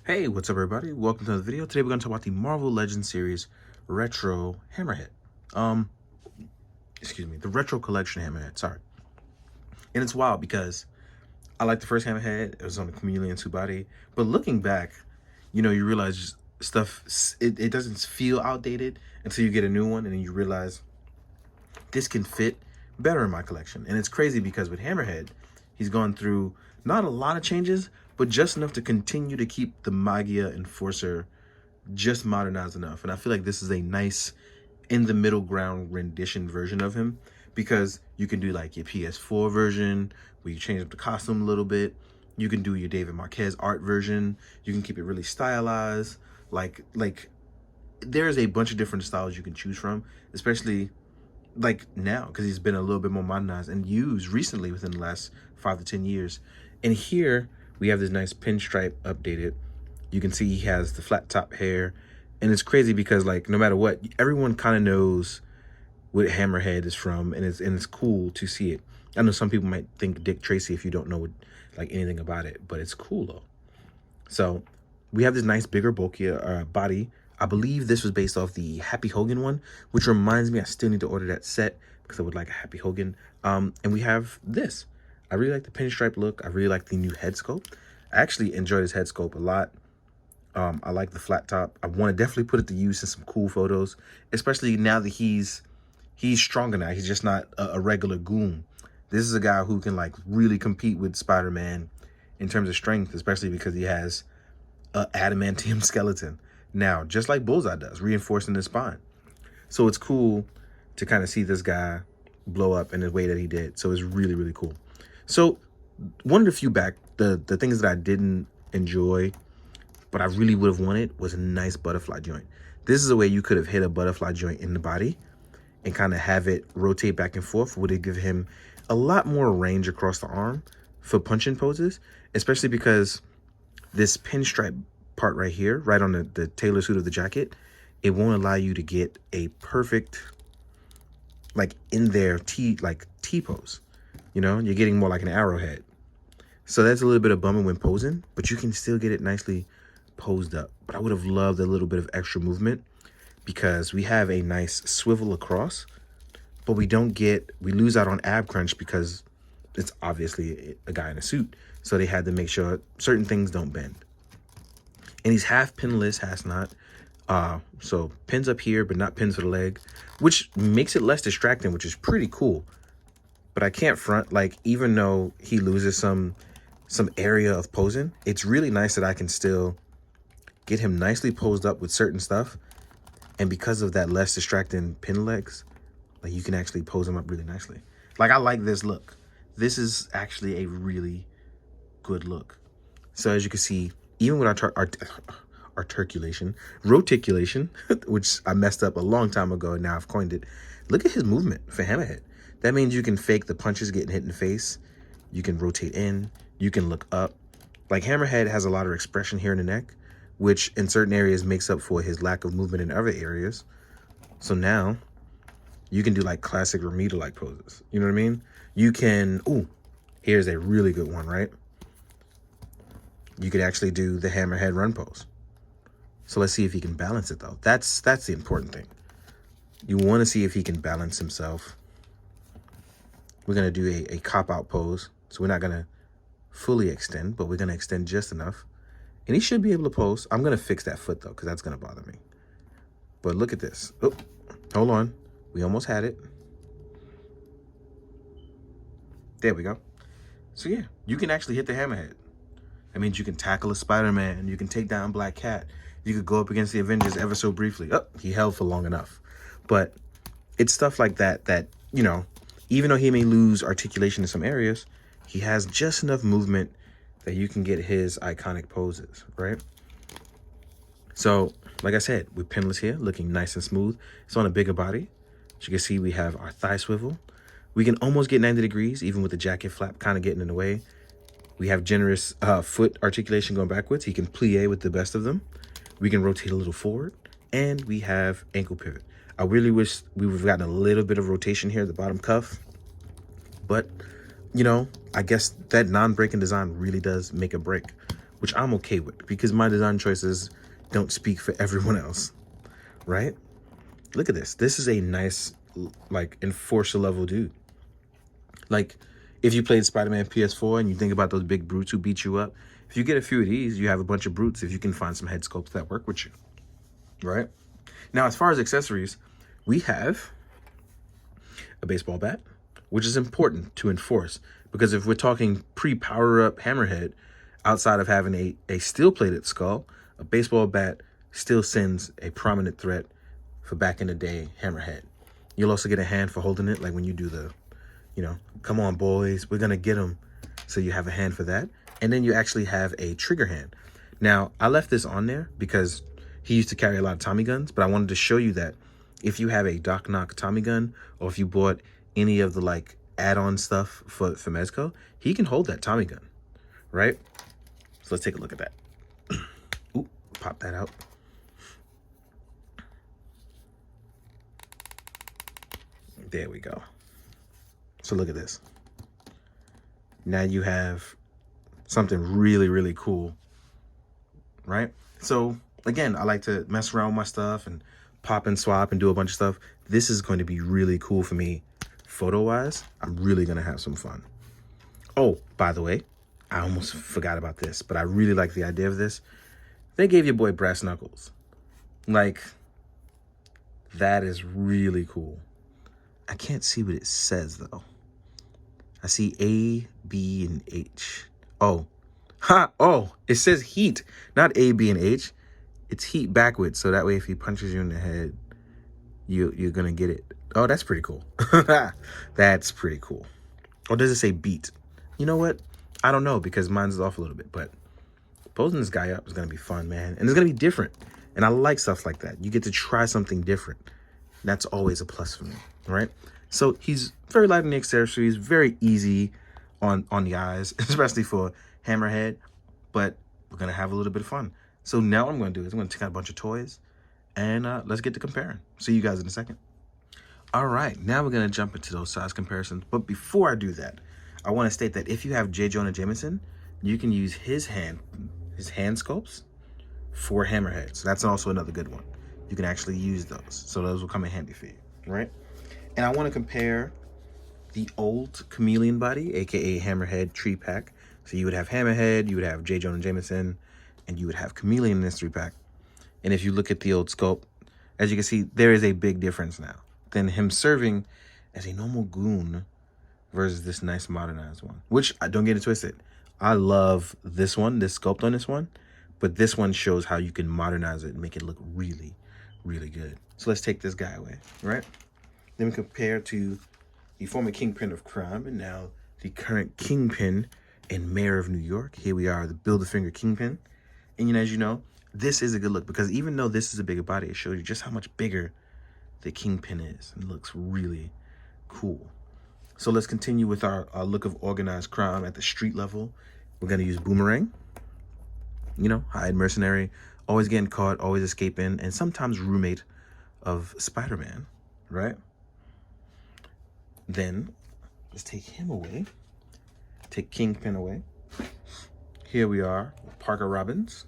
Hey, what's up everybody? Welcome to the video. Today we're going to talk about the Marvel Legends series Retro Hammerhead. The Retro Collection Hammerhead, sorry. And it's wild because I like the first Hammerhead. It was on the Chameleon 2 body. But looking back, you realize stuff, it doesn't feel outdated until you get a new one and then you realize this can fit better in my collection. And it's crazy because with Hammerhead, he's gone through not a lot of changes, but just enough to continue to keep the Magia Enforcer just modernized enough. And I feel like this is a nice in the middle ground rendition version of him, because you can do like your PS4 version where you change up the costume a little bit. You can do your David Marquez art version. You can keep it really stylized. Like there's a bunch of different styles you can choose from, especially like now, because he's been a little bit more modernized and used recently within the last 5 to 10 years. And here we have this nice pinstripe updated. You can see he has the flat top hair, and it's crazy because like no matter what, everyone kind of knows what Hammerhead is from, and it's cool to see it. I know some people might think Dick Tracy if you don't know like anything about it, but it's cool though. So we have this nice bigger, bulkier body. I believe this was based off the Happy Hogan one, which reminds me I still need to order that set because I would like a Happy Hogan. And we have this. I really like the pinstripe look. I really like the new head sculpt. I actually enjoy this head sculpt a lot. I like the flat top. I want to definitely put it to use in some cool photos, especially now that he's stronger now. He's just not a regular goon. This is a guy who can like really compete with Spider-Man in terms of strength, especially because he has an adamantium skeleton now, just like Bullseye does, reinforcing his spine. So it's cool to kind of see this guy blow up in the way that he did. So it's really, really cool. So one of the few the things that I didn't enjoy, but I really would have wanted, was a nice butterfly joint. This is a way you could have hit a butterfly joint in the body and kind of have it rotate back and forth. Would it give him a lot more range across the arm for punching poses, especially because this pinstripe part right here, right on the tailor suit of the jacket, it won't allow you to get a perfect like in there T pose. You're getting more like an arrowhead. So that's a little bit of bummer when posing, but you can still get it nicely posed up. But I would have loved a little bit of extra movement, because we have a nice swivel across, but we lose out on ab crunch because it's obviously a guy in a suit. So they had to make sure certain things don't bend. And he's half pinless, has not. So pins up here, but not pins for the leg, which makes it less distracting, which is pretty cool. But I can't front, like, even though he loses some area of posing, it's really nice that I can still get him nicely posed up with certain stuff. And because of that less distracting pin legs, like you can actually pose him up really nicely. Like, I like this look. This is actually a really good look. So as you can see, even with articulation, roticulation, which I messed up a long time ago and now I've coined it. Look at his movement for Hammerhead. That means you can fake the punches getting hit in the face. You can rotate in. You can look up. Like, Hammerhead has a lot of expression here in the neck, which in certain areas makes up for his lack of movement in other areas. So now you can do like classic Ramita-like poses. You know what I mean? You can, here's a really good one, right? You could actually do the Hammerhead Run Pose. So let's see if he can balance it though. That's the important thing. You want to see if he can balance himself. We're going to do a cop-out pose. So we're not going to fully extend, but we're going to extend just enough. And he should be able to pose. I'm going to fix that foot though, because that's going to bother me. But look at this. Oh, hold on. We almost had it. There we go. So yeah, you can actually hit the Hammerhead. That means you can tackle a Spider-Man. You can take down Black Cat. You could go up against the Avengers ever so briefly. Oh, he held for long enough. But it's stuff like that, even though he may lose articulation in some areas, he has just enough movement that you can get his iconic poses, right? So, like I said, we're pinless here, looking nice and smooth. It's on a bigger body. As you can see, we have our thigh swivel. We can almost get 90 degrees, even with the jacket flap kind of getting in the way. We have generous foot articulation going backwards. He can plie with the best of them. We can rotate a little forward. And we have ankle pivot. I really wish we would have gotten a little bit of rotation here at the bottom cuff. But, I guess that non-breaking design really does make a break. which I'm okay with because my design choices don't speak for everyone else, right? Look at this. This is a nice, like, enforcer level dude. Like, if you played Spider-Man PS4 and you think about those big brutes who beat you up, if you get a few of these, you have a bunch of brutes if you can find some head sculpts that work with you, right? Now, as far as accessories, we have a baseball bat, which is important to enforce because if we're talking pre-power-up Hammerhead, outside of having a steel-plated skull, a baseball bat still sends a prominent threat for back in the day Hammerhead. You'll also get a hand for holding it, like when you do the, you know, come on boys, we're gonna get them. So you have a hand for that. And then you actually have a trigger hand. Now, I left this on there because he used to carry a lot of Tommy guns, but I wanted to show you that if you have a Doc Knock Tommy gun, or if you bought any of the like add-on stuff for Mezco, he can hold that Tommy gun, right? So let's take a look at that. Ooh, pop that out. There we go. So look at this. Now you have something really, really cool, right? So again, I like to mess around with my stuff and pop and swap and do a bunch of stuff. This is going to be really cool for me photo-wise. I'm really going to have some fun. Oh, by the way, I almost forgot about this, but I really like the idea of this. They gave your boy brass knuckles. Like, that is really cool. I can't see what it says, though. I see A, B, and H. Oh. Ha! Oh, it says heat, not A, B, and H. It's heat backwards, so that way if he punches you in the head, you're going to get it. Oh, that's pretty cool. That's pretty cool. Or does it say beat? You know what? I don't know because mine's off a little bit, but posing this guy up is going to be fun, man. And it's going to be different. And I like stuff like that. You get to try something different. That's always a plus for me, right? So he's very light on the exterior, so he's very easy on the eyes, especially for Hammerhead. But we're going to have a little bit of fun. So now what I'm going to do is I'm going to take out a bunch of toys and let's get to comparing. See you guys in a second. All right, now we're going to jump into those size comparisons. But before I do that, I want to state that if you have J. Jonah Jameson, you can use his hand sculpts for Hammerhead. So that's also another good one. You can actually use those. So those will come in handy for you, right? And I want to compare the old Chameleon body, aka Hammerhead tree pack. So you would have Hammerhead, you would have J. Jonah Jameson, and you would have Chameleon in this 3-pack. And if you look at the old sculpt, as you can see, there is a big difference now than him serving as a normal goon versus this nice modernized one, which, don't get it twisted, I love this one, this sculpt on this one, but this one shows how you can modernize it and make it look really, really good. So let's take this guy away, right? Then we compare to the former Kingpin of crime and now the current Kingpin and Mayor of New York. Here we are, the Build-A-Finger Kingpin. And as you know, this is a good look because even though this is a bigger body, it shows you just how much bigger the Kingpin is. It looks really cool. So let's continue with our look of organized crime at the street level. We're going to use Boomerang. You know, hired mercenary, always getting caught, always escaping, and sometimes roommate of Spider-Man, right? Then let's take him away. Take Kingpin away. Here we are with Parker Robbins,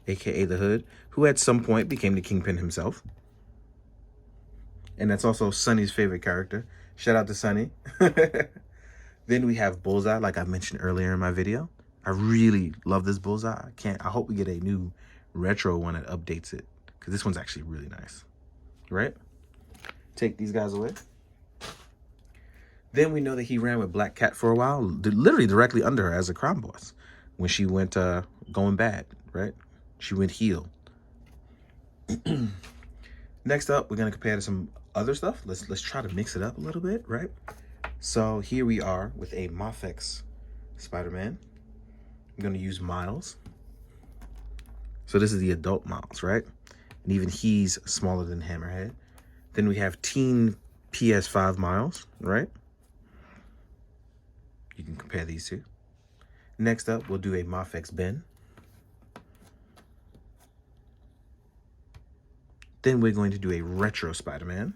aka the Hood, who at some point became the Kingpin himself. And that's also Sonny's favorite character. Shout out to Sonny. Then we have Bullseye, like I mentioned earlier in my video. I really love this Bullseye. I hope we get a new retro one that updates it, because this one's actually really nice, right? Take these guys away. Then we know that he ran with Black Cat for a while, literally directly under her as a crime boss when she went going bad, right? She went heel. Next up, we're gonna compare to some other stuff. Let's try to mix it up a little bit, right? So here we are with a Mafex Spider-Man. I'm gonna use Miles. So this is the adult Miles, right? And even he's smaller than Hammerhead. Then we have teen PS5 Miles, right? You can compare these two. Next up, we'll do a Mafex Ben. Then we're going to do a retro Spider-Man.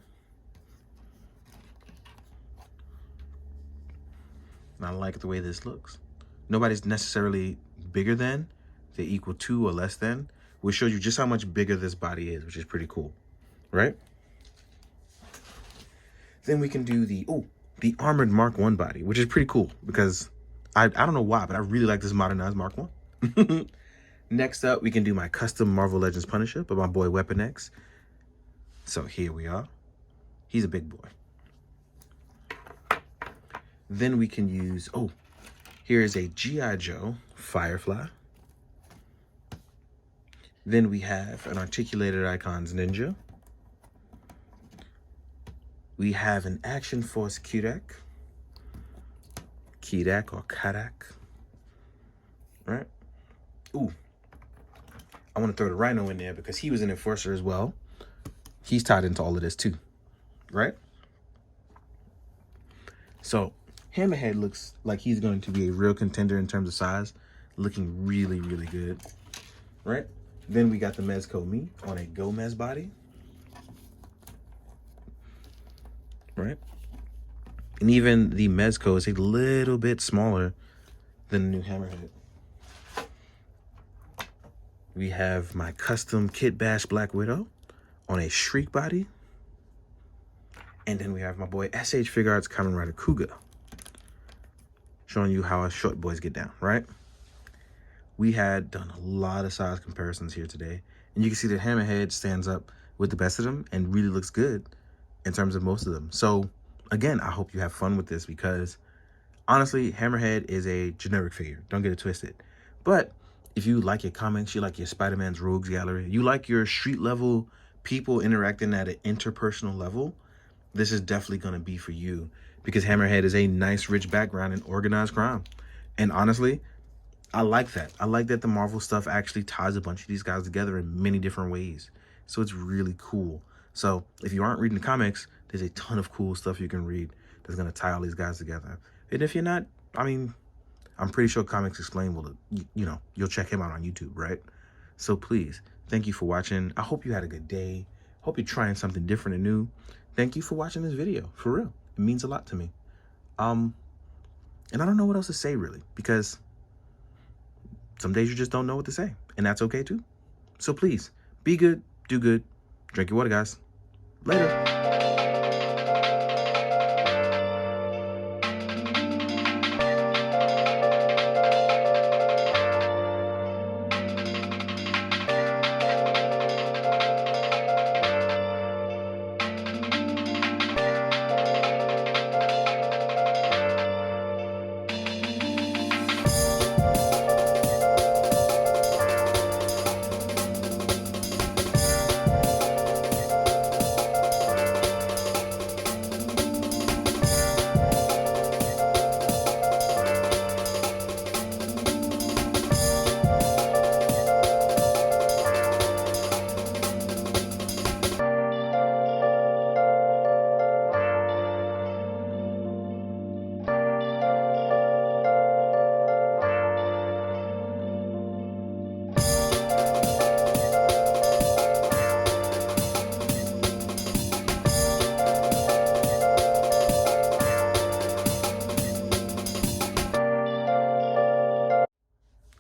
And I like the way this looks. Nobody's necessarily bigger than, they equal to or less than, which shows you just how much bigger this body is, which is pretty cool, right? Then we can do the Armored Mark 1 body, which is pretty cool because I don't know why, but I really like this modernized Mark 1. Next up, we can do my custom Marvel Legends Punisher by my boy Weapon X. So here we are. He's a big boy. Then we can use, here is a G.I. Joe Firefly. Then we have an Articulated Icons Ninja. We have an Action Force Kidak or Kadak, right? I want to throw the Rhino in there because he was an enforcer as well. He's tied into all of this too, right? So Hammerhead looks like he's going to be a real contender in terms of size, looking really, really good, right? Then we got the Mezco Me on a Gomez body, right? And even the Mezco is a little bit smaller than the new Hammerhead. We have my custom Kit Bash Black Widow on a Shriek body. And then we have my boy SH Figure Arts Kamen Rider Kuga, showing you how us short boys get down, right? We had done a lot of size comparisons here today. And you can see that Hammerhead stands up with the best of them and really looks good in terms of most of them. So again, I hope you have fun with this because honestly, Hammerhead is a generic figure. Don't get it twisted. But if you like your comics, you like your Spider-Man's Rogues Gallery, you like your street level people interacting at an interpersonal level, this is definitely going to be for you because Hammerhead is a nice, rich background in organized crime. And honestly, I like that. I like that the Marvel stuff actually ties a bunch of these guys together in many different ways. So it's really cool. So if you aren't reading the comics, there's a ton of cool stuff you can read that's going to tie all these guys together. And if you're not, I'm pretty sure Comics Explained will, you'll check him out on YouTube, right? So please, thank you for watching. I hope you had a good day. Hope you're trying something different and new. Thank you for watching this video, for real. It means a lot to me. And I don't know what else to say, really, because some days you just don't know what to say, and that's okay, too. So please, be good, do good, drink your water, guys. Later.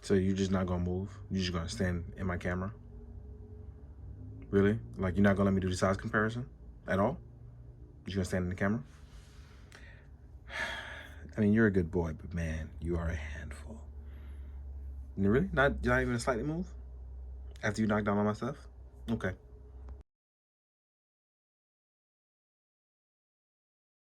So you're just not gonna move? You're just gonna stand in my camera? Really? Like, you're not gonna let me do the size comparison at all? You're just gonna stand in the camera? You're a good boy, but man, you are a handful. Really? Not even a slightly move? After you knocked down all my stuff? Okay.